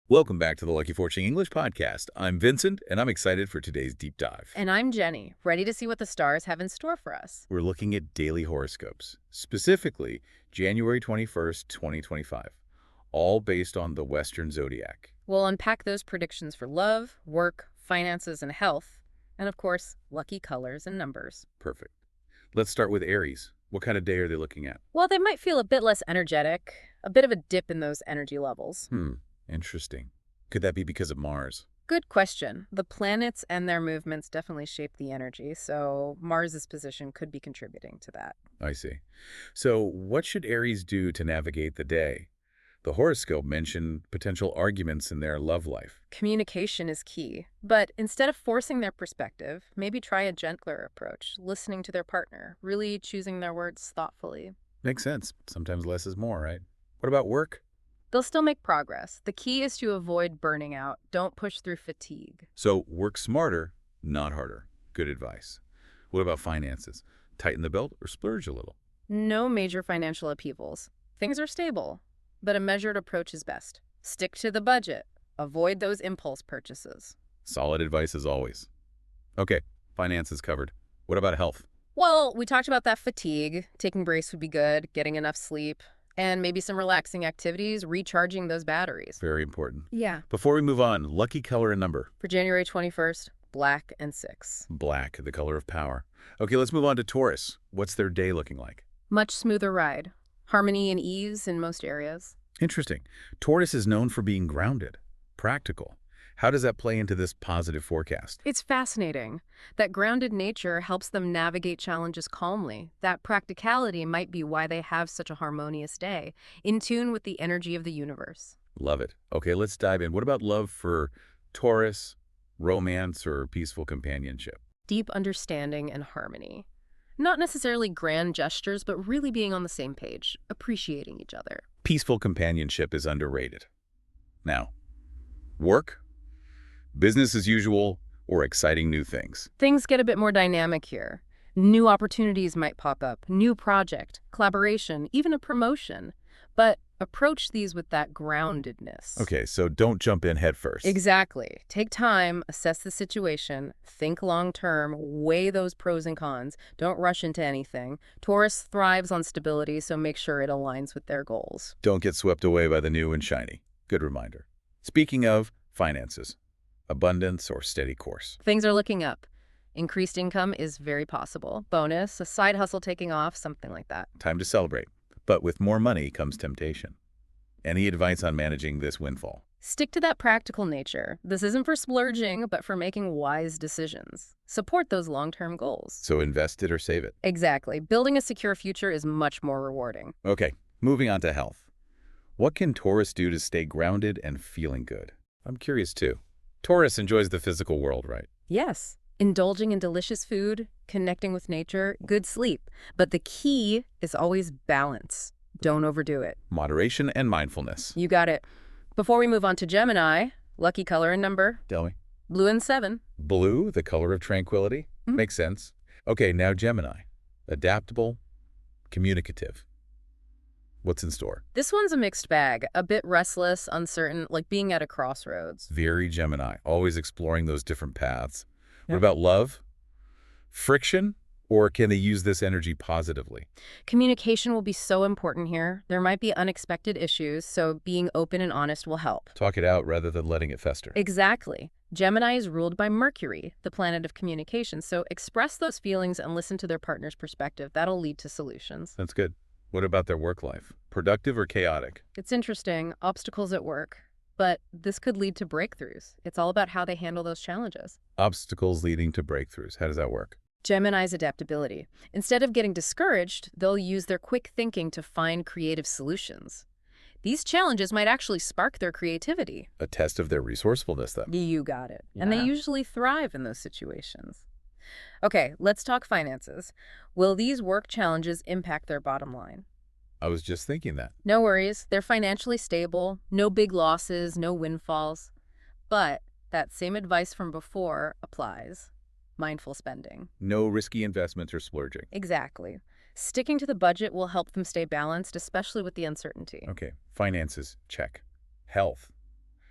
Welcome back to the Lucky Fortune English podcast. I'm Vincent, and I'm excited for today's deep dive. And I'm Jenny, ready to see what the stars have in store for us. We're looking at daily horoscopes, specifically January 21st, 2025, all based on the Western Zodiac. We'll unpack those predictions for love, work, finances, and health, and of course, lucky colors and numbers. Perfect. Let's start with Aries. What kind of day are they looking at? Well, they might feel a bit less energetic, a bit of a dip in those energy levels. Interesting. Could that be because of Mars? Good question. The planets and their movements definitely shape the energy, so Mars's position could be contributing to that. I see. So what should Aries do to navigate the day? The horoscope mentioned potential arguments in their love life. Communication is key, but instead of forcing their perspective, maybe try a gentler approach, listening to their partner, really choosing their words thoughtfully. Makes sense. Sometimes less is more, right? What about work? They'll still make progress. The key is to avoid burning out. Don't push through fatigue. So work smarter, not harder. Good advice. What about finances? Tighten the belt or splurge a little? No major financial upheavals. Things are stable, but a measured approach is best. Stick to the budget. Avoid those impulse purchases. Solid advice as always. Okay, finances covered. What about health? Well, we talked about that fatigue. Taking breaks would be good, getting enough sleep, and maybe some relaxing activities, recharging those batteries. Very important. Yeah. Before we move on, lucky color and number. For January 21st, black and 6. Black, the color of power. Okay, let's move on to Taurus. What's their day looking like? Much smoother ride. Harmony and ease in most areas. Interesting. Taurus is known for being grounded, practical. How does that play into this positive forecast? It's fascinating. That grounded nature helps them navigate challenges calmly. That practicality might be why they have such a harmonious day, in tune with the energy of the universe. Love it. Okay, let's dive in. What about love for Taurus, romance, or peaceful companionship? Deep understanding and harmony. Not necessarily grand gestures, but really being on the same page, appreciating each other. Peaceful companionship is underrated. Now, work, business as usual, or exciting new things? Things get a bit more dynamic here. New opportunities might pop up, new project, collaboration, even a promotion. But approach these with that groundedness. Okay, so don't jump in head first. Exactly. Take time, assess the situation, think long-term, weigh those pros and cons. Don't rush into anything. Taurus thrives on stability, so make sure it aligns with their goals. Don't get swept away by the new and shiny. Good reminder. Speaking of finances, abundance or steady course? Things are looking up. Increased income is very possible. Bonus, a side hustle taking off, something like that. Time to celebrate. But with more money comes temptation. Any advice on managing this windfall? Stick to that practical nature. This isn't for splurging, but for making wise decisions. Support those long-term goals. So invest it or save it. Exactly. Building a secure future is much more rewarding. Okay, moving on to health. What can Taurus do to stay grounded and feeling good? I'm curious too. Taurus enjoys the physical world, right? Yes. Indulging in delicious food, connecting with nature, good sleep. But the key is always balance. Don't overdo it. Moderation and mindfulness. You got it. Before we move on to Gemini, lucky color and number, Tell me. blue and 7. Blue, the color of tranquility? Mhm. Makes sense. Okay, now Gemini. Adaptable, communicative. What's in store? This one's a mixed bag, a bit restless, uncertain, like being at a crossroads. Very Gemini, always exploring those different paths. Yeah. What about love? Friction? Or can they use this energy positively? Communication will be so important here. There might be unexpected issues, so being open and honest will help. Talk it out rather than letting it fester. Exactly. Gemini is ruled by Mercury, the planet of communication, so express those feelings and listen to their partner's perspective. That'll lead to solutions. That's good. What about their work life? Productive or chaotic? It's interesting, obstacles at work, but this could lead to breakthroughs. It's all about how they handle those challenges. Obstacles leading to breakthroughs. How does that work? Gemini's adaptability. Instead of getting discouraged, they'll use their quick thinking to find creative solutions. These challenges might actually spark their creativity. A test of their resourcefulness, then. You got it. And they Yeah. usually thrive in those situations. Okay, let's talk finances. Will these work challenges impact their bottom line? I was just thinking that. No worries. They're financially stable. No big losses, no windfalls. But that same advice from before applies. Mindful spending. No risky investments or splurging. Exactly. Sticking to the budget will help them stay balanced, especially with the uncertainty. Okay, finances, check. Health.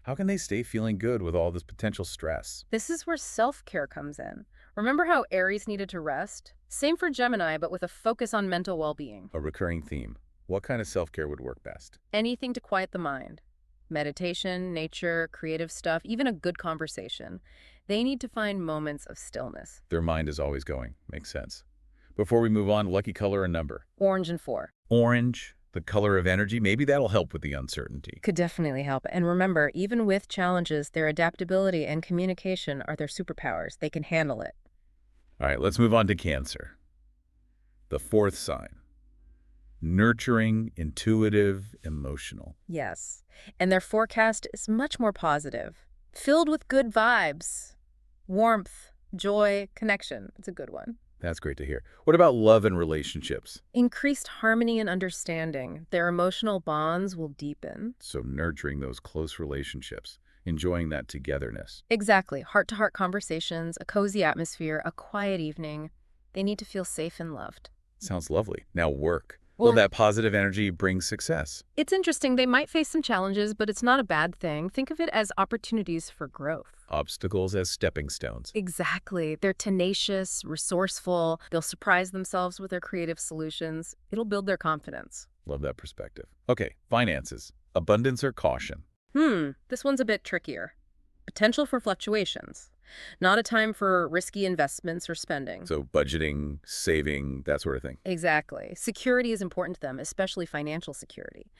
How can they stay feeling good with all this potential stress? This is where self-care comes in. Remember how Aries needed to rest? Same for Gemini, but with a focus on mental well-being. A recurring theme. What kind of self-care would work best? Anything to quiet the mind. Meditation, nature, creative stuff, even a good conversation. They need to find moments of stillness. Their mind is always going. Makes sense. Before we move on, lucky color and number. Orange and 4. Orange, the color of energy. Maybe that'll help with the uncertainty. Could definitely help. And remember, even with challenges, their adaptability and communication are their superpowers. They can handle it. All right, let's move on to Cancer. The fourth sign. Nurturing, intuitive, emotional. Yes. And their forecast is much more positive, filled with good vibes, warmth, joy, connection. It's a good one. That's great to hear. What about love and relationships? Increased harmony and understanding. Their emotional bonds will deepen. So nurturing those close relationships, enjoying that togetherness. Exactly. Heart-to-heart conversations, a cozy atmosphere, a quiet evening. They need to feel safe and loved. Sounds lovely. Now work. Will that positive energy bring success? It's interesting. They might face some challenges, but it's not a bad thing. Think of it as opportunities for growth. Obstacles as stepping stones. Exactly. They're tenacious, resourceful. They'll surprise themselves with their creative solutions. It'll build their confidence. Love that perspective. Okay, finances. Abundance or caution? This one's a bit trickier. Potential for fluctuations. Not a time for risky investments or spending. So budgeting, saving, that sort of thing. Exactly. Security is important to them, especially financial security.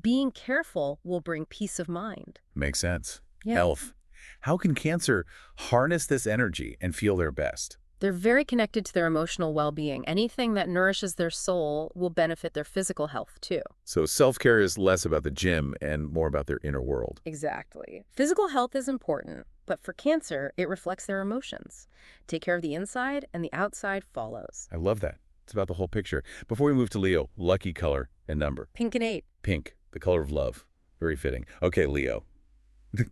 Being careful will bring peace of mind. Makes sense. Yeah. Health. How can Cancer harness this energy and feel their best? They're very connected to their emotional well-being. Anything that nourishes their soul will benefit their physical health, too. So self-care is less about the gym and more about their inner world. Exactly. Physical health is important, but for Cancer, it reflects their emotions. Take care of the inside, and the outside follows. I love that. It's about the whole picture. Before we move to Leo, lucky color and number. Pink and 8. Pink, the color of love. Very fitting. Okay, Leo.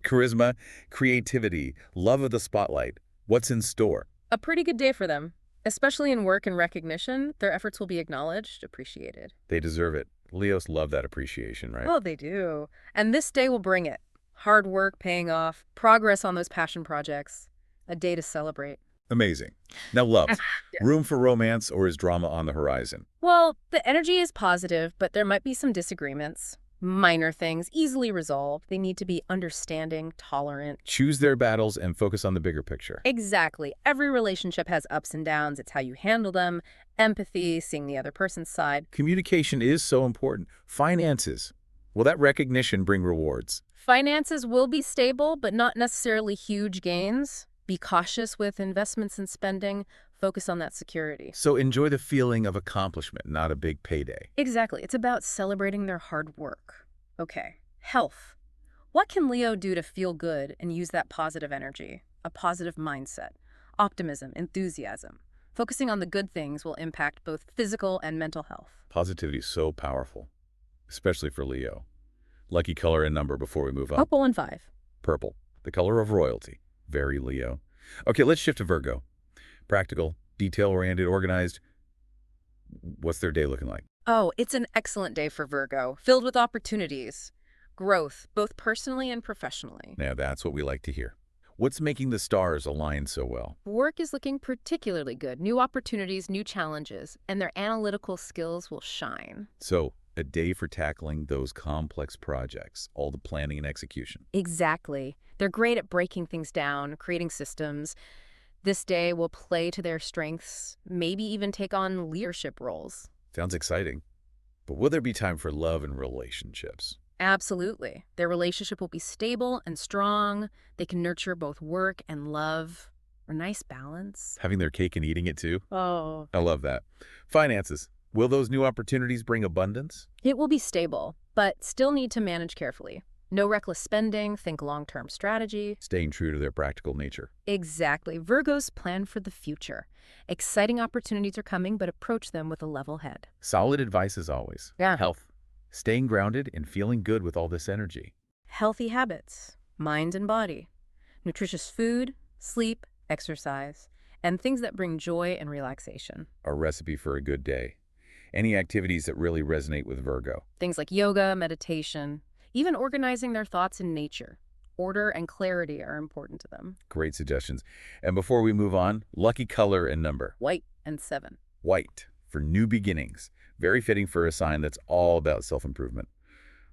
Charisma, creativity, love of the spotlight. What's in store? A pretty good day for them. Especially in work and recognition, their efforts will be acknowledged, appreciated. They deserve it. Leos love that appreciation, right? Oh, they do. And this day will bring it. Hard work paying off, progress on those passion projects, a day to celebrate. Amazing. Now love. Yeah. Room for romance, or is drama on the horizon? Well, the energy is positive, but there might be some disagreements. Minor things, easily resolved. They need to be understanding, tolerant. Choose their battles and focus on the bigger picture. Exactly. Every relationship has ups and downs. It's how you handle them. Empathy, seeing the other person's side. Communication is so important. Finances. Will that recognition bring rewards? Finances will be stable, but not necessarily huge gains. Be cautious with investments and spending. Focus on that security. So enjoy the feeling of accomplishment, not a big payday. Exactly. It's about celebrating their hard work. Okay. Health. What can Leo do to feel good and use that positive energy? A positive mindset, optimism, enthusiasm. Focusing on the good things will impact both physical and mental health. Positivity is so powerful, especially for Leo. Lucky color and number before we move on. Purple and 5. Purple, the color of royalty. Very Leo. Okay, let's shift to Virgo. Practical, detail-oriented, organized. What's their day looking like? Oh, it's an excellent day for Virgo, filled with opportunities. Growth, both personally and professionally. Now, that's what we like to hear. What's making the stars align so well? Work is looking particularly good. New opportunities, new challenges, and their analytical skills will shine. So, a day for tackling those complex projects, all the planning and execution. Exactly. They're great at breaking things down, creating systems. This day will play to their strengths, maybe even take on leadership roles. Sounds exciting. But will there be time for love and relationships? Absolutely. Their relationship will be stable and strong. They can nurture both work and love. A nice balance. Having their cake and eating it too? Oh. I love that. Finances. Will those new opportunities bring abundance? It will be stable, but still need to manage carefully. No reckless spending, think long-term strategy. Staying true to their practical nature. Exactly. Virgos plan for the future. Exciting opportunities are coming, but approach them with a level head. Solid advice as always. Yeah. Health. Staying grounded and feeling good with all this energy. Healthy habits, mind and body. Nutritious food, sleep, exercise, and things that bring joy and relaxation. A recipe for a good day. Any activities that really resonate with Virgo. Things like yoga, meditation, even organizing their thoughts in nature. Order and clarity are important to them. Great suggestions. And before we move on, lucky color and number. White and 7. White for new beginnings. Very fitting for a sign that's all about self-improvement.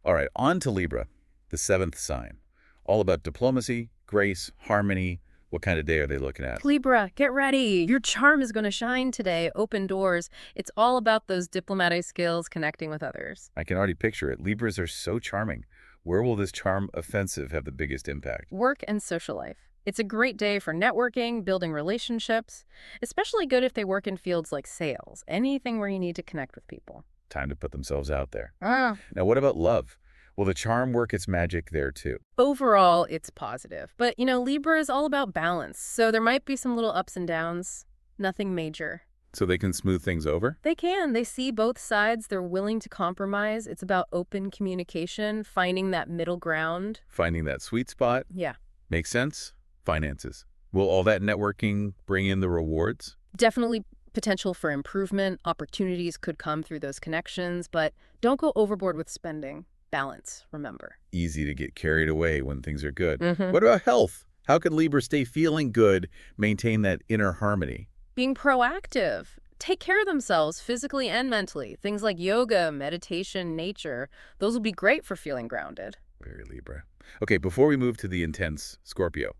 All right, on to Libra, the 7th sign. All about diplomacy, grace, harmony. What kind of day are they looking at? Libra, get ready. Your charm is going to shine today. Open doors. It's all about those diplomatic skills, connecting with others. I can already picture it. Libras are so charming. Where will this charm offensive have the biggest impact? Work and social life. It's a great day for networking, building relationships, especially good if they work in fields like sales, anything where you need to connect with people. Time to put themselves out there. Ah. Now, what about love? Will the charm work its magic there, too? Overall, it's positive. But, Libra is all about balance, so there might be some little ups and downs. Nothing major. So they can smooth things over? They can. They see both sides. They're willing to compromise. It's about open communication, finding that middle ground. Finding that sweet spot? Yeah. Makes sense? Finances. Will all that networking bring in the rewards? Definitely potential for improvement. Opportunities could come through those connections, but don't go overboard with spending. Balance, remember. Easy to get carried away when things are good. Mm-hmm. What about health? How can Libra stay feeling good, maintain that inner harmony? Being proactive. Take care of themselves physically and mentally. Things like yoga, meditation, nature. Those will be great for feeling grounded. Very Libra. Okay, before we move to the intense, Scorpio.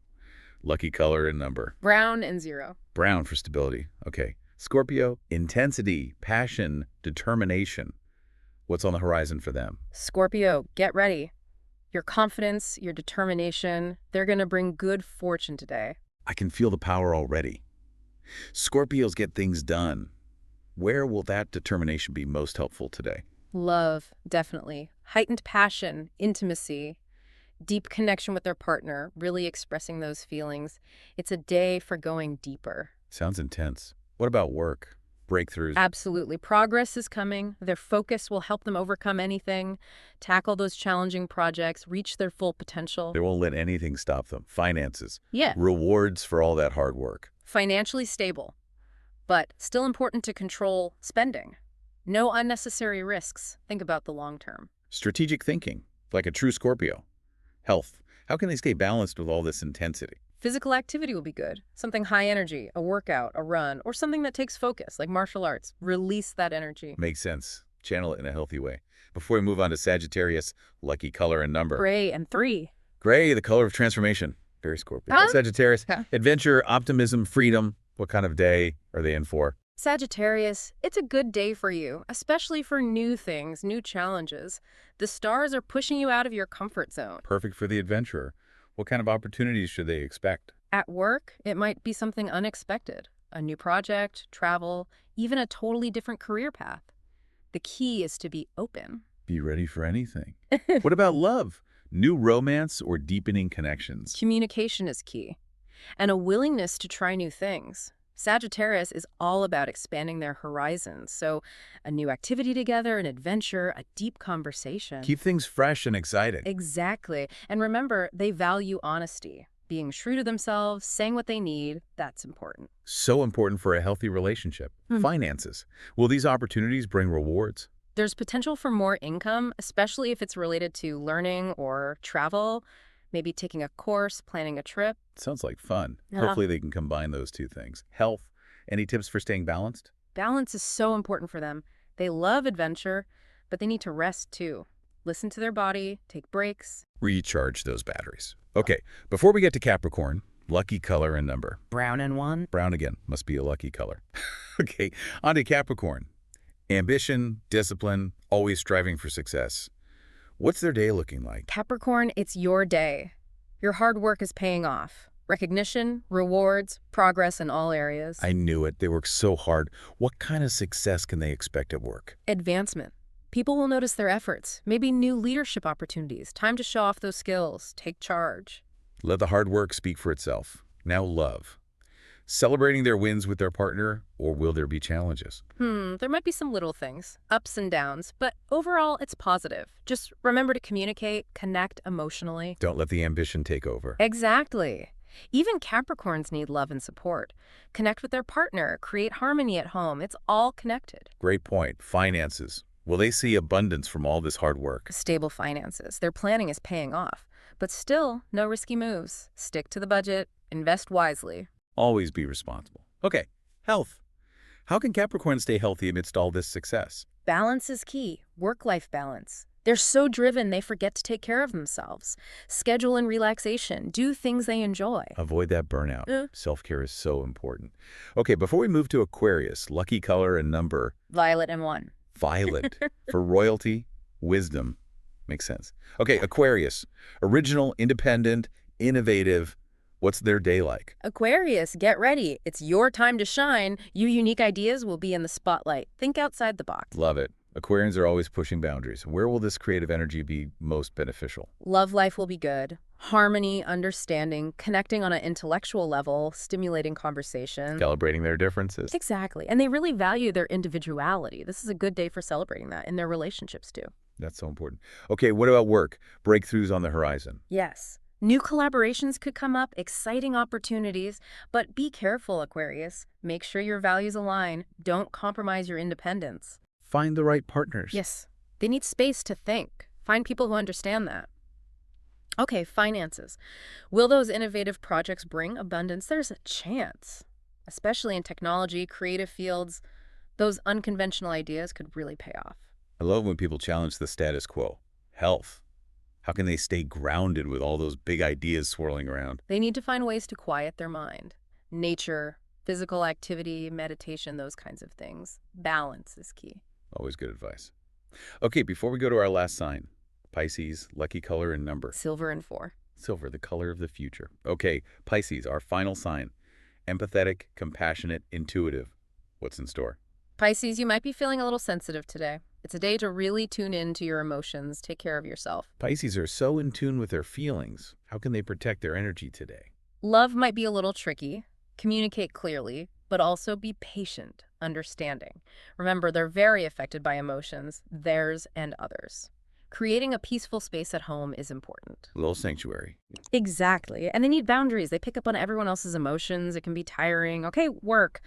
Lucky color and number. Brown and 0. Brown for stability. Okay. Scorpio, intensity, passion, determination. What's on the horizon for them? Scorpio, get ready. Your confidence, your determination, they're going to bring good fortune today. I can feel the power already. Scorpios get things done. Where will that determination be most helpful today? Love, definitely. Heightened passion, intimacy, deep connection with their partner, really expressing those feelings. It's a day for going deeper. Sounds intense. What about work? Breakthroughs? Absolutely. Progress is coming. Their focus will help them overcome anything, tackle those challenging projects, reach their full potential. They won't let anything stop them. Finances. Yeah. Rewards for all that hard work. Financially stable, but still important to control spending. No unnecessary risks. Think about the long term. Strategic thinking, like a true Scorpio. Health. How can they stay balanced with all this intensity? Physical activity will be good. Something high energy, a workout, a run, or something that takes focus, like martial arts. Release that energy. Makes sense. Channel it in a healthy way. Before we move on to Sagittarius, lucky color and number. Gray and 3. Gray, the color of transformation. Very Scorpio. Huh? Sagittarius, adventure, optimism, freedom. What kind of day are they in for? Sagittarius, it's a good day for you, especially for new things, new challenges. The stars are pushing you out of your comfort zone. Perfect for the adventurer. What kind of opportunities should they expect? At work, it might be something unexpected. A new project, travel, even a totally different career path. The key is to be open. Be ready for anything. What about love? New romance or deepening connections? Communication is key, and a willingness to try new things. Sagittarius is all about expanding their horizons, so a new activity together, an adventure, a deep conversation. Keep things fresh and exciting. Exactly. And remember, they value honesty. Being true to themselves, saying what they need, that's important. So important for a healthy relationship. Finances. Will these opportunities bring rewards? There's potential for more income, especially if it's related to learning or travel, maybe taking a course, planning a trip. Sounds like fun. Yeah. Hopefully they can combine those two things. Health. Any tips for staying balanced? Balance is so important for them. They love adventure, but they need to rest too. Listen to their body, take breaks. Recharge those batteries. Okay, before we get to Capricorn, lucky color and number. Brown and 1. Brown again. Must be a lucky color. Okay, on to Capricorn. Ambition, discipline, always striving for success. What's their day looking like? Capricorn, it's your day. Your hard work is paying off. Recognition, rewards, progress in all areas. I knew it. They work so hard. What kind of success can they expect at work? Advancement. People will notice their efforts. Maybe new leadership opportunities. Time to show off those skills. Take charge. Let the hard work speak for itself. Now love. Celebrating their wins with their partner, or will there be challenges? There might be some little things, ups and downs, but overall it's positive. Just remember to communicate, connect emotionally. Don't let the ambition take over. Exactly. Even Capricorns need love and support. Connect with their partner, create harmony at home. It's all connected. Great point. Finances. Will they see abundance from all this hard work? Stable finances. Their planning is paying off. But still, no risky moves. Stick to the budget, invest wisely. Always be responsible. Okay, health. How can Capricorn stay healthy amidst all this success? Balance is key. Work-life balance. They're so driven they forget to take care of themselves. Schedule in relaxation. Do things they enjoy. Avoid that burnout. Self-care is so important. Okay, before we move to Aquarius, lucky color and number. Violet and 1. Violet. For royalty, wisdom. Makes sense. Okay, Aquarius. Original, independent, innovative. What's their day like? Aquarius, get ready. It's your time to shine. Your unique ideas will be in the spotlight. Think outside the box. Love it. Aquarians are always pushing boundaries. Where will this creative energy be most beneficial? Love life will be good. Harmony, understanding, connecting on an intellectual level, stimulating conversation. Celebrating their differences. Exactly. And they really value their individuality. This is a good day for celebrating that in their relationships, too. That's so important. Okay, what about work? Breakthroughs on the horizon. Yes. New collaborations could come up, exciting opportunities, but be careful, Aquarius. Make sure your values align. Don't compromise your independence. Find the right partners. Yes, they need space to think. Find people who understand that. Okay, finances. Will those innovative projects bring abundance? There's a chance, especially in technology, creative fields. Those unconventional ideas could really pay off. I love when people challenge the status quo. Health. How can they stay grounded with all those big ideas swirling around? They need to find ways to quiet their mind. Nature, physical activity, meditation, those kinds of things. Balance is key. Always good advice. Okay, before we go to our last sign, Pisces, lucky color and number. Silver and 4. Silver, the color of the future. Okay, Pisces, our final sign. Empathetic, compassionate, intuitive. What's in store? Pisces, you might be feeling a little sensitive today. It's a day to really tune in to your emotions, take care of yourself. Pisces are so in tune with their feelings. How can they protect their energy today? Love might be a little tricky. Communicate clearly, but also be patient, understanding. Remember, they're very affected by emotions, theirs and others. Creating a peaceful space at home is important. A little sanctuary. Exactly. And they need boundaries. They pick up on everyone else's emotions. It can be tiring. Okay, work.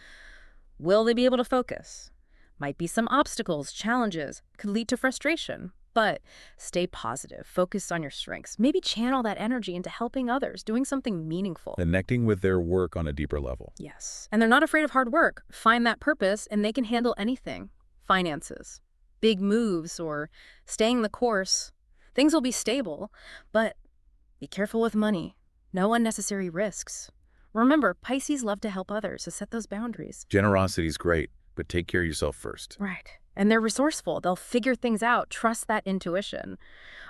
Will they be able to focus? Might be some obstacles, challenges, could lead to frustration. But stay positive, focus on your strengths. Maybe channel that energy into helping others, doing something meaningful. Connecting with their work on a deeper level. Yes. And they're not afraid of hard work. Find that purpose and they can handle anything. Finances, big moves, or staying the course. Things will be stable, but be careful with money. No unnecessary risks. Remember, Pisces love to help others, so set those boundaries. Generosity is great, but take care of yourself first. Right. And they're resourceful. They'll figure things out. Trust that intuition.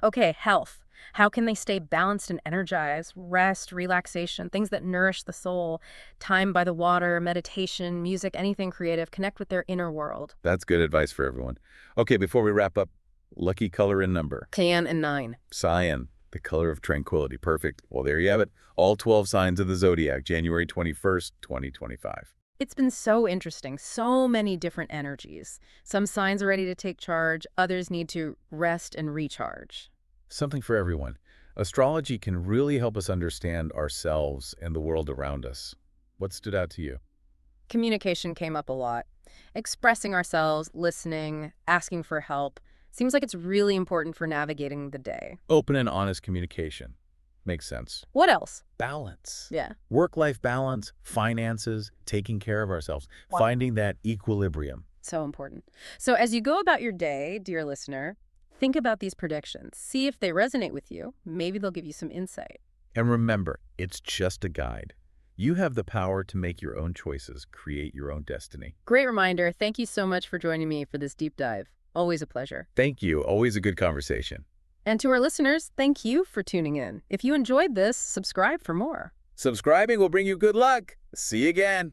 Okay, health. How can they stay balanced and energized? Rest, relaxation, things that nourish the soul. Time by the water, meditation, music, anything creative. Connect with their inner world. That's good advice for everyone. Okay, before we wrap up, lucky color and number. Cyan and 9. Cyan, the color of tranquility. Perfect. Well, there you have it. All 12 signs of the Zodiac, January 21st, 2025. It's been so interesting. So many different energies. Some signs are ready to take charge. Others need to rest and recharge. Something for everyone. Astrology can really help us understand ourselves and the world around us. What stood out to you? Communication came up a lot. Expressing ourselves, listening, asking for help. Seems like it's really important for navigating the day. Open and honest communication. Makes sense. What else? Balance. Yeah. Work-life balance, finances, taking care of ourselves, finding that equilibrium. So important. So as you go about your day, dear listener, think about these predictions. See if they resonate with you. Maybe they'll give you some insight. And remember, it's just a guide. You have the power to make your own choices, create your own destiny. Great reminder. Thank you so much for joining me for this deep dive. Always a pleasure. Thank you. Always a good conversation. And to our listeners, thank you for tuning in. If you enjoyed this, subscribe for more. Subscribing will bring you good luck. See you again.